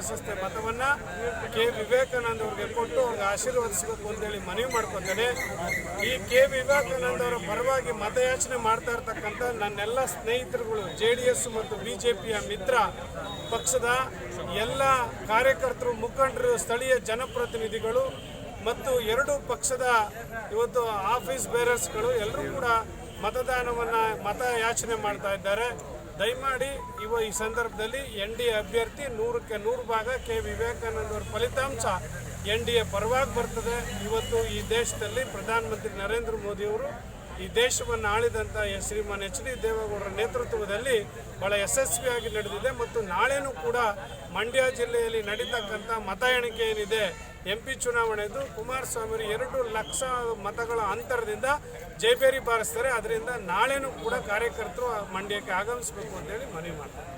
ಪ್ರಾಶಸ್ತ್ಯ ಮತವನ್ನು ಕೆ ವಿವೇಕಾನಂದ ಅವರಿಗೆ ಕೊಟ್ಟು ಅವ್ರಿಗೆ ಆಶೀರ್ವದಿಸಬೇಕು ಅಂತೇಳಿ ಮನವಿ ಮಾಡ್ಕೊತೇನೆ. ಈ ಕೆ ವಿವೇಕಾನಂದ ಅವರ ಪರವಾಗಿ ಮತಯಾಚನೆ ಮಾಡ್ತಾ ಇರ್ತಕ್ಕಂಥ ನನ್ನೆಲ್ಲ ಸ್ನೇಹಿತರುಗಳು, JDS ಮತ್ತು BJPಯ ಮಿತ್ರ ಪಕ್ಷದ ಎಲ್ಲ ಕಾರ್ಯಕರ್ತರು, ಮುಖಂಡರು, ಸ್ಥಳೀಯ ಜನಪ್ರತಿನಿಧಿಗಳು ಮತ್ತು ಎರಡೂ ಪಕ್ಷದ ಇವತ್ತು ಆಫೀಸ್ ಬೇರರ್ಸ್ಗಳು ಎಲ್ಲರೂ ಕೂಡ ಮತಯಾಚನೆ ಮಾಡ್ತಾ ಇದ್ದಾರೆ. ದಯಮಾಡಿ ಈ ಸಂದರ್ಭದಲ್ಲಿ NDA ಅಭ್ಯರ್ಥಿ 100ಕ್ಕೆ 100 ಭಾಗ ಕೆ ವಿವೇಕಾನಂದ ಅವರ ಫಲಿತಾಂಶ NDA ಪರವಾಗಿ ಬರ್ತದೆ. ಇವತ್ತು ಈ ದೇಶದಲ್ಲಿ ಪ್ರಧಾನಮಂತ್ರಿ ನರೇಂದ್ರ ಮೋದಿಯವರು ಈ ದೇಶವನ್ನು ಆಳಿದಂಥ ಶ್ರೀಮಾನ್ HD ದೇವೇಗೌಡರ ನೇತೃತ್ವದಲ್ಲಿ ಬಹಳ ಯಶಸ್ವಿಯಾಗಿ ನಡೆದಿದೆ. ಮತ್ತು ನಾಳೆನೂ ಕೂಡ ಮಂಡ್ಯ ಜಿಲ್ಲೆಯಲ್ಲಿ ನಡೀತಕ್ಕಂಥ ಮತ ಎಣಿಕೆ ಏನಿದೆ, MP ಚುನಾವಣೆದು, ಕುಮಾರಸ್ವಾಮಿ 2 ಲಕ್ಷ ಮತಗಳ ಅಂತರದಿಂದ ಜೈಬೇರಿ ಬಾರಿಸ್ತಾರೆ. ಅದರಿಂದ ನಾಳೆನೂ ಕೂಡ ಕಾರ್ಯಕರ್ತರು ಮಂಡ್ಯಕ್ಕೆ ಆಗಮಿಸಬೇಕು ಅಂತೇಳಿ ಮನವಿ ಮಾಡ್ತಾರೆ.